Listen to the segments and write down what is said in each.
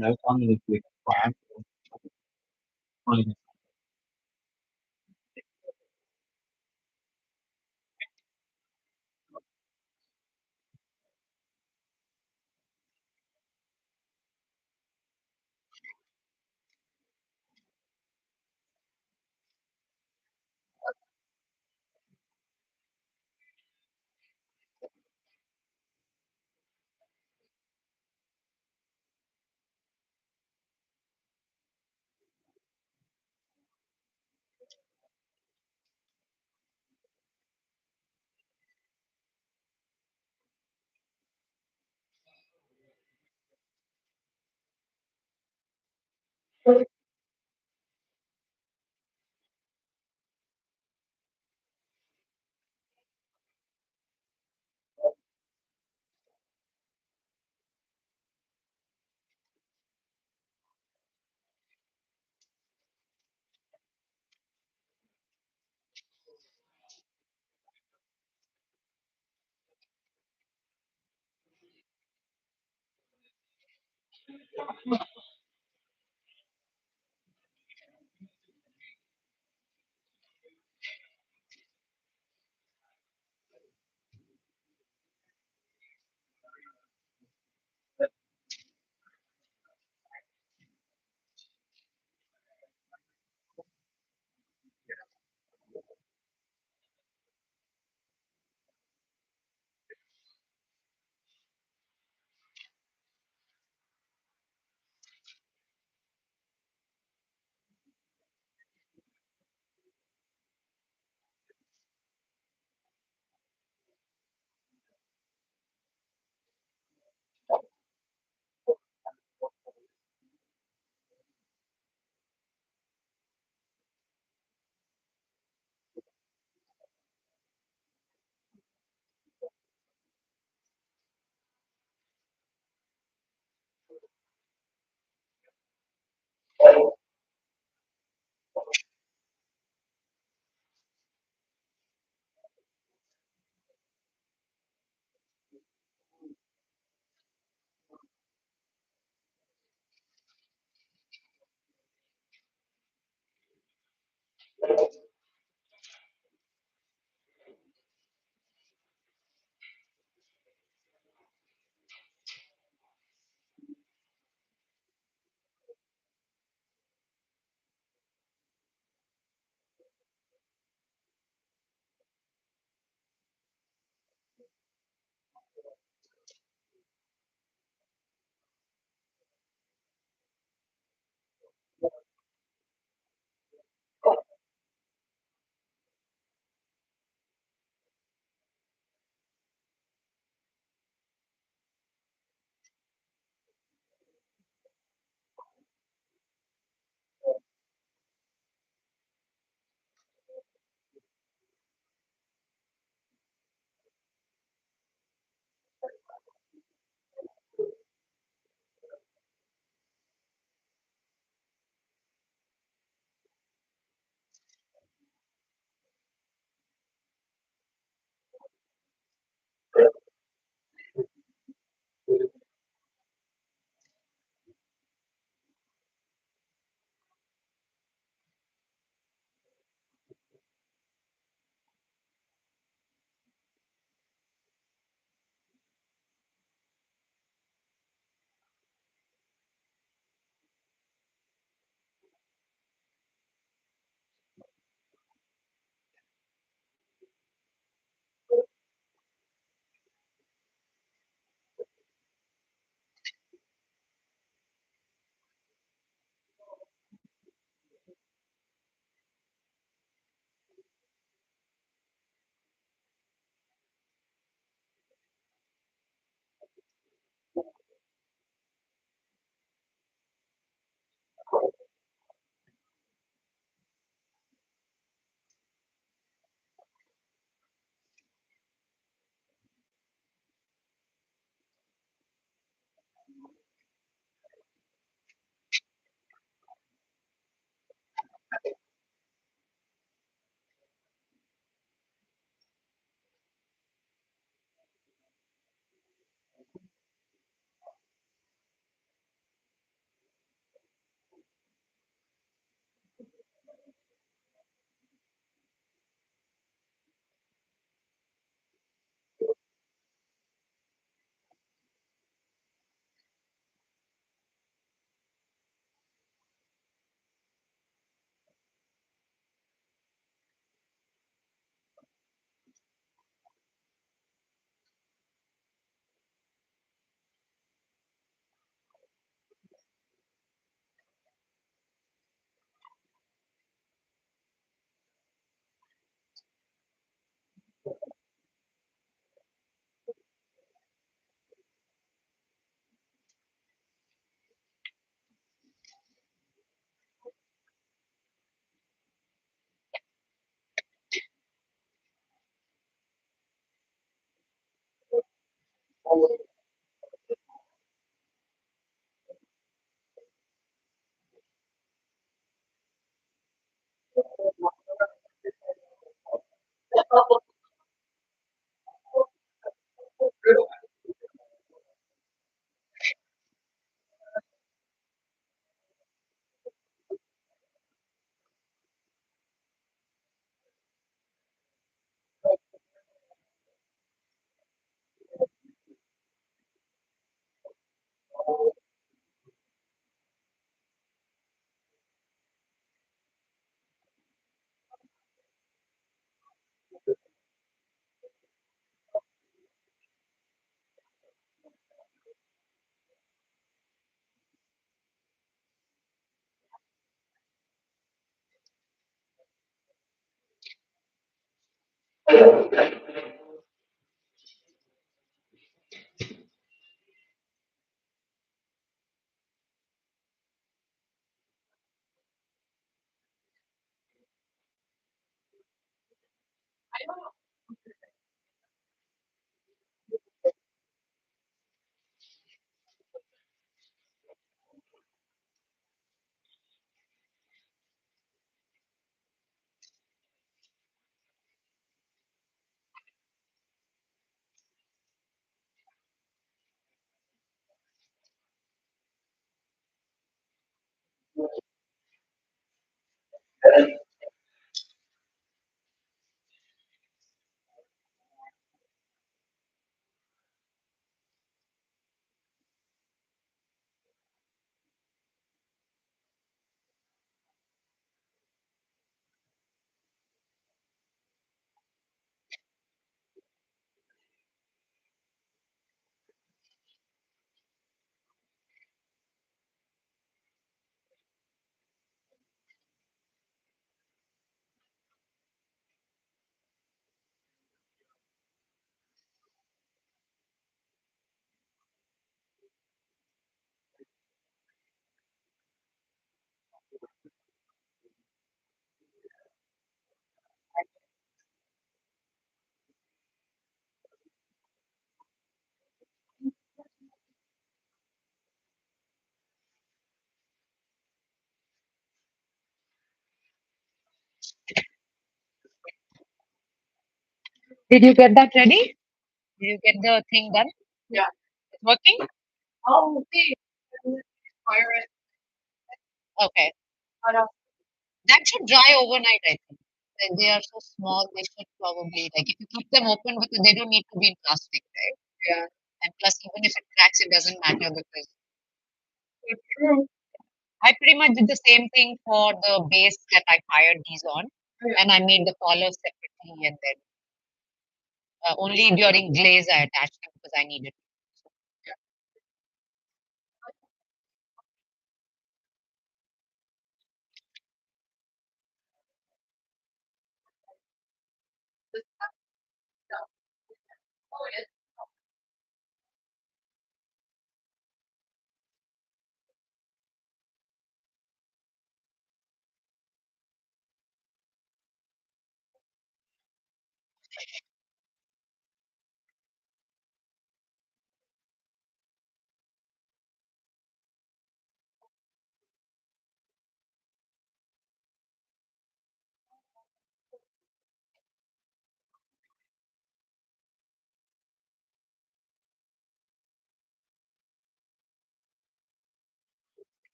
nếu có người việc quá thôi. Did you get that ready? Did you get the thing done? Yeah. It's working? Oh, okay. Fire it. Okay. That should dry overnight, I think. They are so small, they should probably, like, if you keep them open, because they don't need to be in plastic, right? Yeah. And plus, even if it cracks, it doesn't matter because it's true. I pretty much did the same thing for the base that I fired these on, and I made the collars separately, and then only during glaze I attached them because I needed.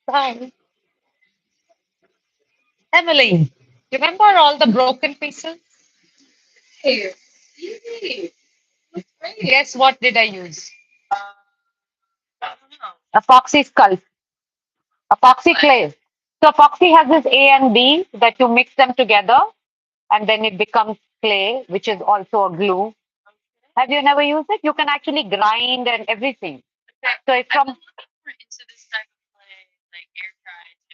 Hi. Emily, remember all the broken pieces? Guess what did I use? Epoxy skull, epoxy clay. So epoxy has this A and B that you mix them together and then it becomes clay, which is also a glue. Have you never used it? You can actually grind and everything. So it's from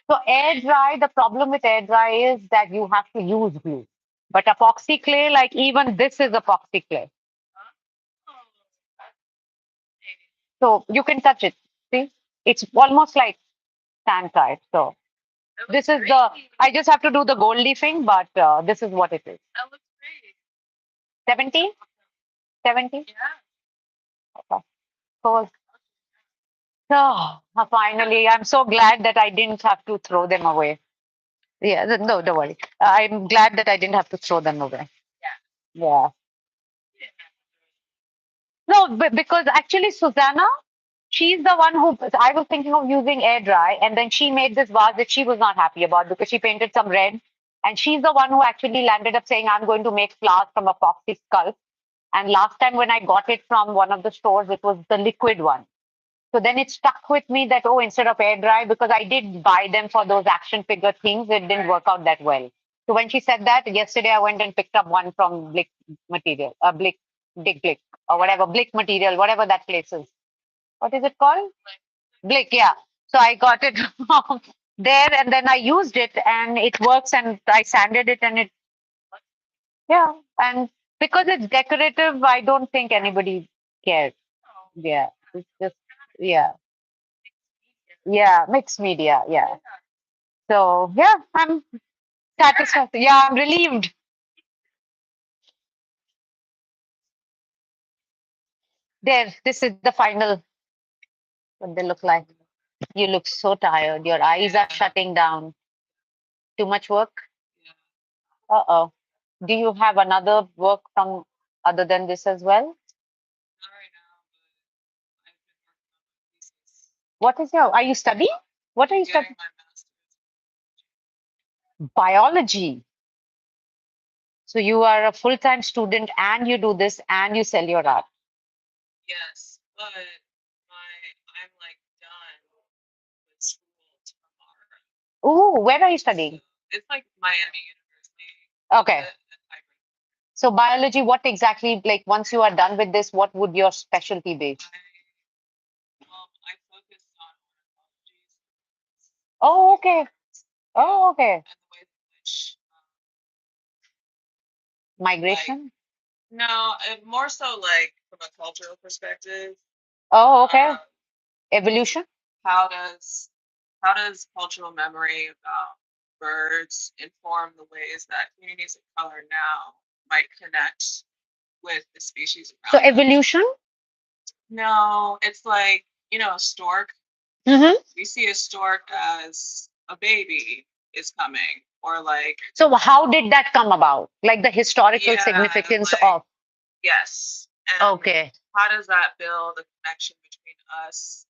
so air dry. The problem with air dry is that you have to use glue. But epoxy clay, like even this is epoxy clay. So you can touch it. See, it's almost like sand type. So this is the, I just have to do the gold leafing, but this is what it is. 70? 70? Okay. Cool. So finally, I'm so glad that I didn't have to throw them away. Yeah, no, don't worry. I'm glad that I didn't have to throw them away. Yeah. No, because actually, Susanna, she's the one who I was thinking of using air dry, and then she made this vase that she was not happy about because she painted some red. And she's the one who actually landed up saying, I'm going to make flowers from epoxy skull. And last time when I got it from one of the stores, it was the liquid one. So then it stuck with me that, oh, instead of air dry, because I did buy them for those action figure things, it didn't work out that well. So when she said that, yesterday I went and picked up one from Blick Material, Dick Blick, or whatever, Blick Material, whatever that place is. What is it called? Blick, yeah. So I got it from there and then I used it and it works and I sanded it and it, yeah. And because it's decorative, I don't think anybody cares. Yeah. It's just, yeah. Yeah. Mixed media. Yeah. So, yeah, I'm satisfied. Yeah, I'm relieved. There, this is the final, what they look like. You look so tired. Your eyes are shutting down. Too much work? Uh-oh. Do you have another work from other than this as well? What is your, are you studying? What are you studying? Biology. So you are a full-time student and you do this and you sell your art. Oh, where are you studying? Okay. So biology, what exactly, like once you are done with this, what would your specialty be? Oh, okay. Oh, okay. Migration? Oh, okay. Evolution? birds inform the ways that communities of color now might connect with the species So around them. evolution? No, it's like, a stork. Mm-hmm. We see a stork as a baby is coming, or like, So how did that come about? Like the historical yeah, significance like, of. yes. And Okay. how does that build a connection between us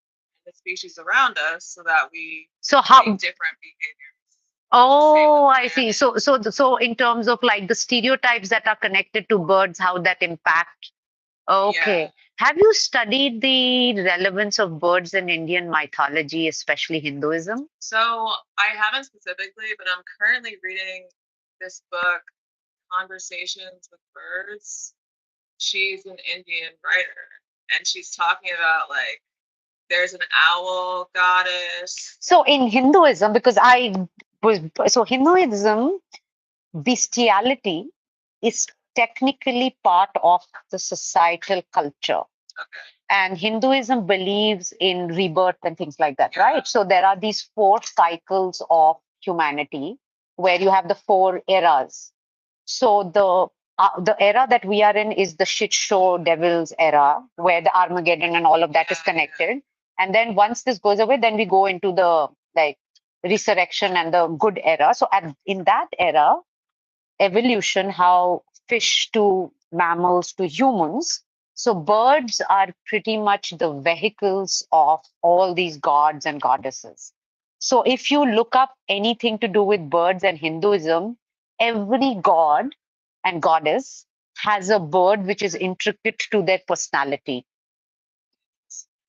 and the species around us so that we So how? take different behaviors? Oh, I see. So in terms of like the stereotypes that are connected to birds, how that impact. Okay. Yeah. Have you studied the relevance of birds in Indian mythology, especially Hinduism? So I haven't specifically, but I'm currently reading this book, Conversations with Birds. She's an Indian writer, and she's talking about like there's an owl goddess. So in Hinduism, because I was so Hinduism, bestiality is technically part of the societal culture. Okay. And Hinduism believes in rebirth and things like that, Yeah. right? So there are these four cycles of humanity where you have the four eras. So the era that we are in is the shit show devil's era, where the Armageddon and all of that is connected. And then once this goes away, then we go into the like resurrection and the good era. So in that era, evolution, how fish to mammals to humans. So birds are pretty much the vehicles of all these gods and goddesses. So if you look up anything to do with birds and Hinduism, every god and goddess has a bird which is intricate to their personality.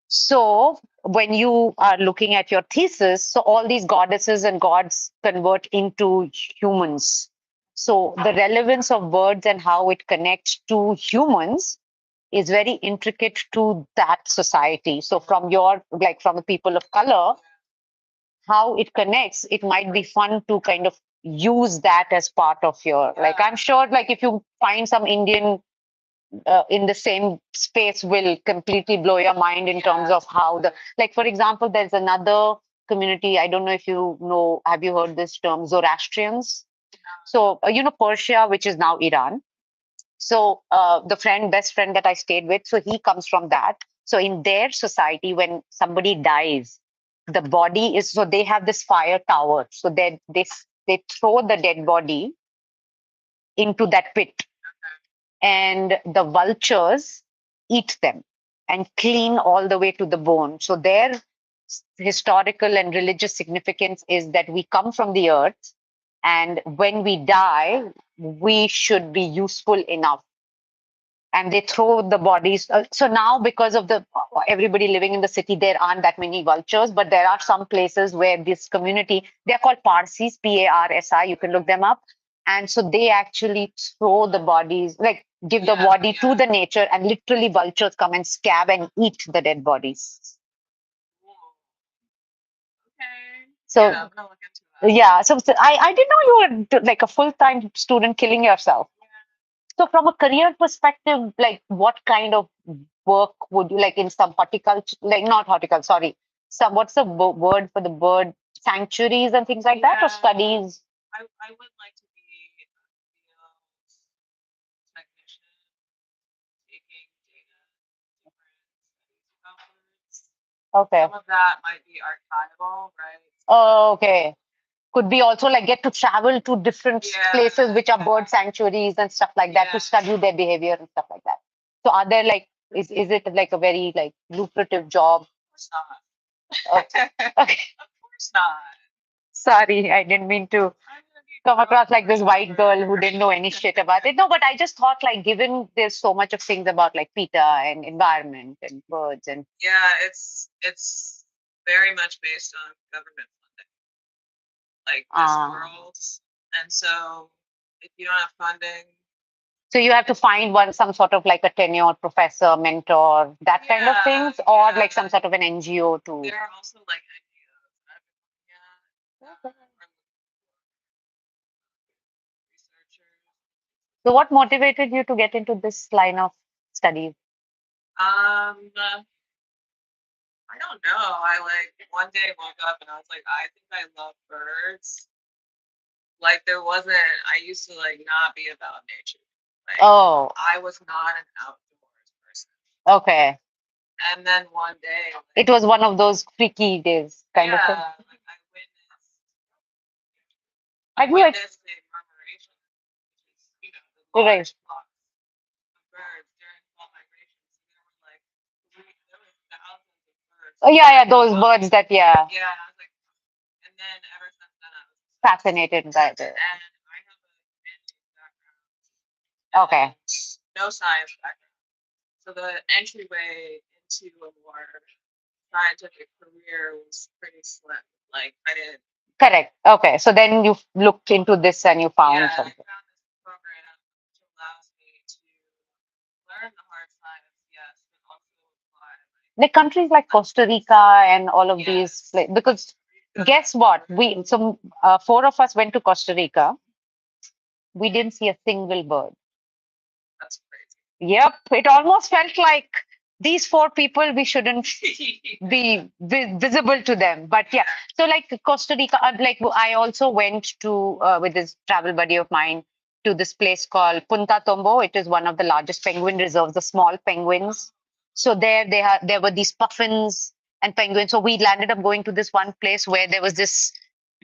So when you are looking at your thesis, so all these goddesses and gods convert into humans. So the relevance of birds and how it connects to humans is very intricate to that society. So from your, like from the people of color, how it connects, it might be fun to kind of use that as part of your, like, I'm sure, like if you find some Indian in the same space will completely blow your mind in terms of how the, like for example, there's another community, I don't know if you know, have you heard this term, Zoroastrians? So Persia, which is now Iran. So the best friend that I stayed with, so he comes from that. So in their society, when somebody dies, the body is, so they have this fire tower, so they throw the dead body into that pit, and the vultures eat them and clean all the way to the bone. So their historical and religious significance is that we come from the earth, and when we die, we should be useful enough. And they throw the bodies. So now, because of the everybody living in the city, there aren't that many vultures, but there are some places where this community, they're called Parsis, Parsi. You can look them up. And so they actually throw the bodies, like give the body to the nature, and literally vultures come and scab and eat the dead bodies. Okay. So Yeah, I'm gonna look into that. yeah, so I didn't know you were like a full-time student killing yourself. So from a career perspective, like what kind of work would you like in some horticulture, like not horticulture, sorry, some what's the word for the bird sanctuaries and things like that, or studies? I would like to be a field technician, taking data, different studies about birds. Okay. Some of that might be archival, right? Oh, okay. Could be also like get to travel to different places which are bird sanctuaries and stuff like that to study their behavior and stuff like that. So are there like is it like a very like lucrative job? Of course not. Okay. Okay. Of course not. Sorry, I didn't mean to come across like this white girl who didn't know any shit about it. No, but I just thought like given there's so much of things about like PETA and environment and birds and yeah, it's very much based on government funding, like this world. And so if you don't have funding, so you have to find some sort of like a tenured professor, mentor, that kind of things, or like some sort of an NGO to. There are also like NGOs that I've been looking at. Researchers. So what motivated you to get into this line of studies? I don't know. I like one day woke up and I was like, I think I love birds. Like there wasn't. I used to like not be about nature. Like Oh, I was not an outdoors person. okay. And then one day, like, It was one of those freaky days kind of thing. yeah, like I do it. witnessed a murmuration, which is the Right. large flocks of birds during fall migration. So there were like there was thousands of birds. Oh yeah, yeah, those birds that yeah, Yeah, and I was like, and then ever since then I was fascinated by the. and I have a humanities background, Okay. no science background. So the entryway into a more scientific career was pretty slim. Like I didn't. Correct. Okay. So then you looked into this and you found Yeah, I something. found this program which allows me to learn the hard science, yes, but also apply Like countries like Costa Rica and all of these, yes. because guess what? Four of us went to Costa Rica. We didn't see a single bird. That's crazy. Yep. It almost felt like these four people, we shouldn't be visible to them. But yeah, so like Costa Rica, like I also went to with this travel buddy of mine to this place called Punta Tombo. It is one of the largest penguin reserves, the small penguins. So there were these puffins and penguins. So we landed up going to this one place where there was this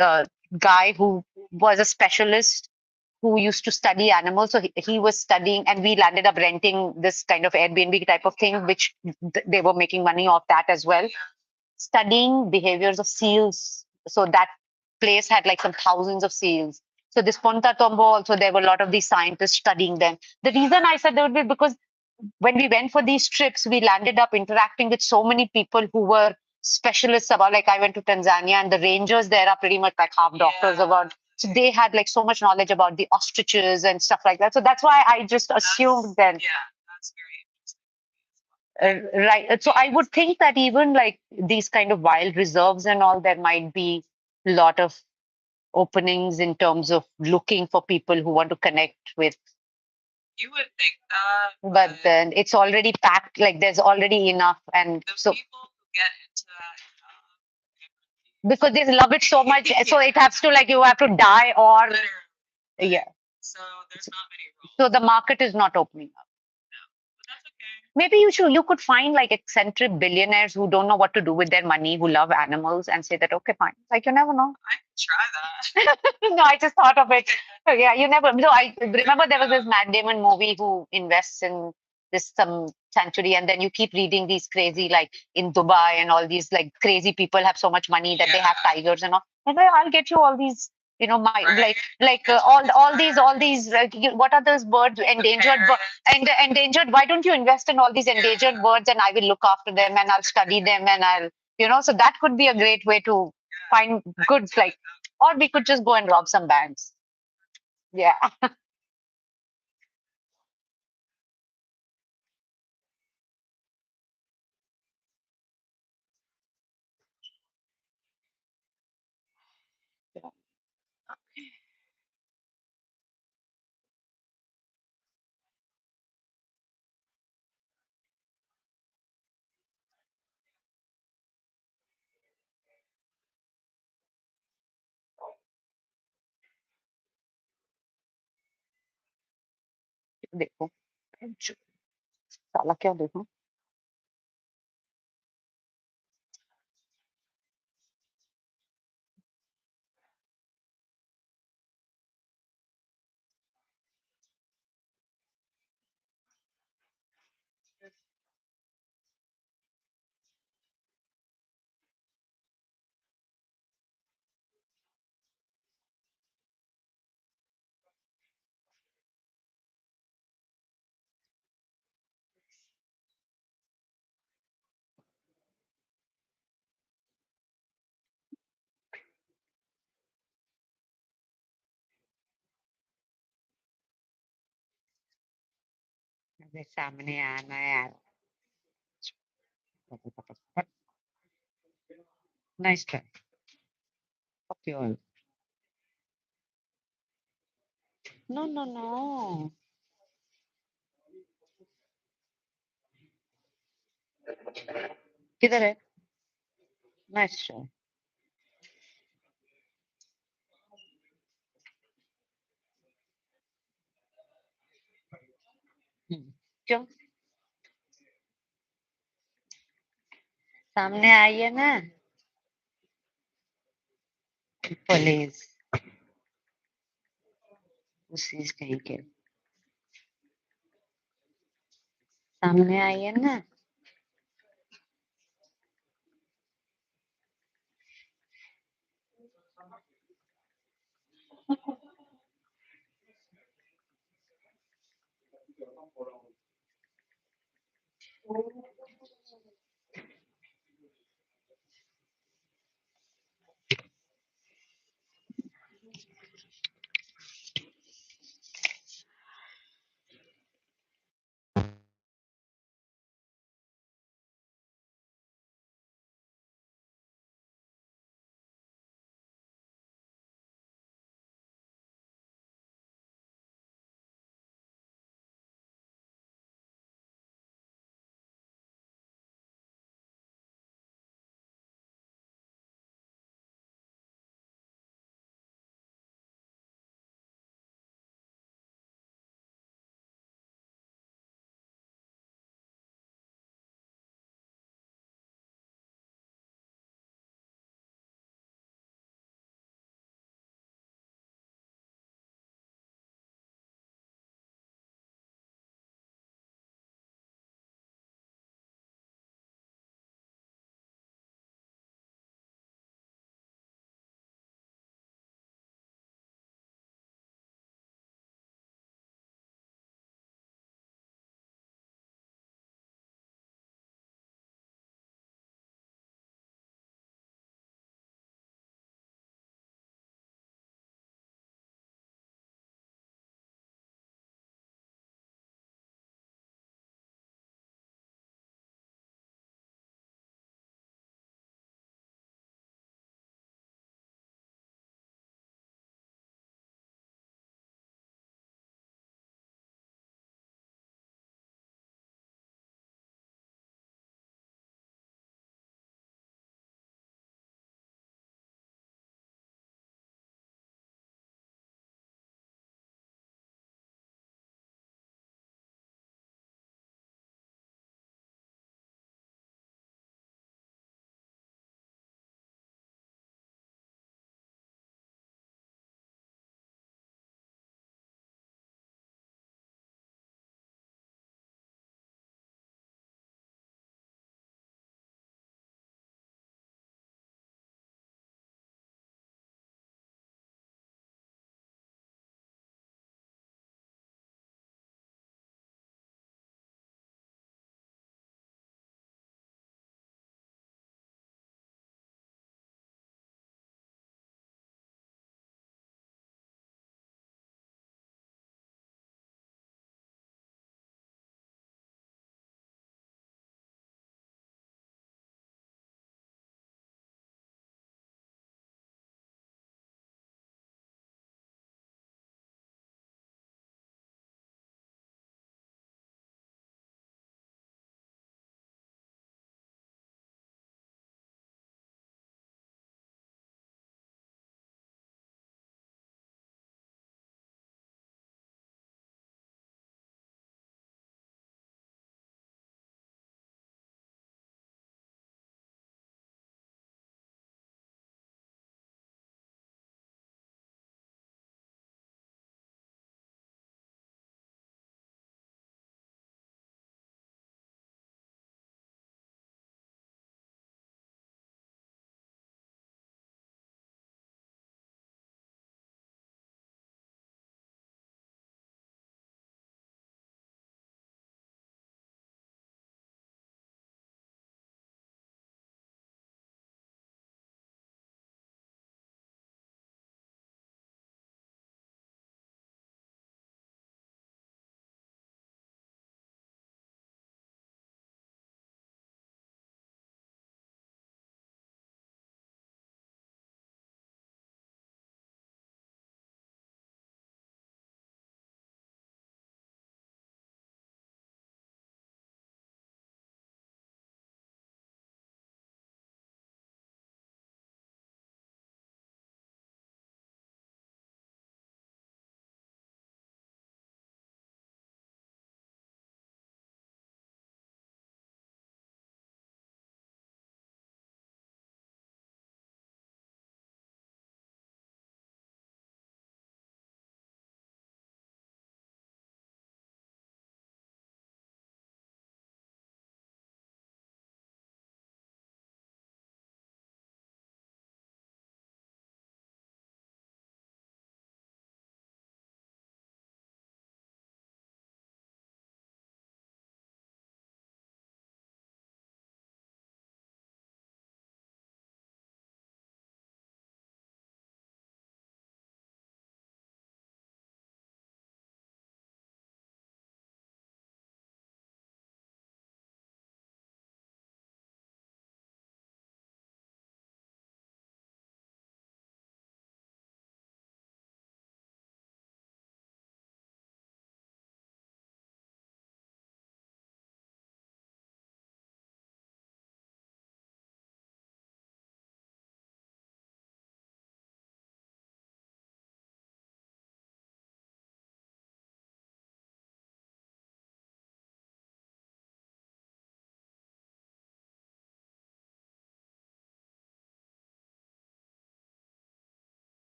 uh, guy who was a specialist who used to study animals. So he was studying, and we landed up renting this kind of Airbnb type of thing, which they were making money off that as well. Studying behaviors of seals. So that place had like some thousands of seals. So this Ponta Tombo also, there were a lot of these scientists studying them. The reason I said that would be because when we went for these trips, we landed up interacting with so many people who were specialists about, like I went to Tanzania and the rangers there are pretty much like half doctors about. So they had like so much knowledge about the ostriches and stuff like that. So that's why I just assumed then. Yeah, that's very interesting. Right. So I would think that even like these kind of wild reserves and all, there might be a lot of openings in terms of looking for people who want to connect with. You would think that, But then it's already packed, like there's already enough. And the so people who get into that because they love it so much, so it has to like you have to die or literally, yeah. so there's not many rules. So the market is not opening up. But that's okay. Maybe you could find like eccentric billionaires who don't know what to do with their money, who love animals, and say that okay, fine. Like you never know. I could try that. No, I just thought of it. Oh, yeah, you never. No, I remember there was this Matt Damon movie who invests in this some sanctuary, and then you keep reading these crazy, like in Dubai and all these like crazy people have so much money that they have tigers and all. And I'll get you all these, my all these. What are those birds? Endangered, and endangered. Why don't you invest in all these endangered birds, and I will look after them, and I'll study them, and I'll. So that could be a great way to find good like or we could just go and rob some banks. Yeah. देखो साला क्या देखो मेरे सामने आना यार nice try fuck you all no किधर है nice try जो सामने आइए ना पुलिस उस चीज कहीं के सामने आइए ना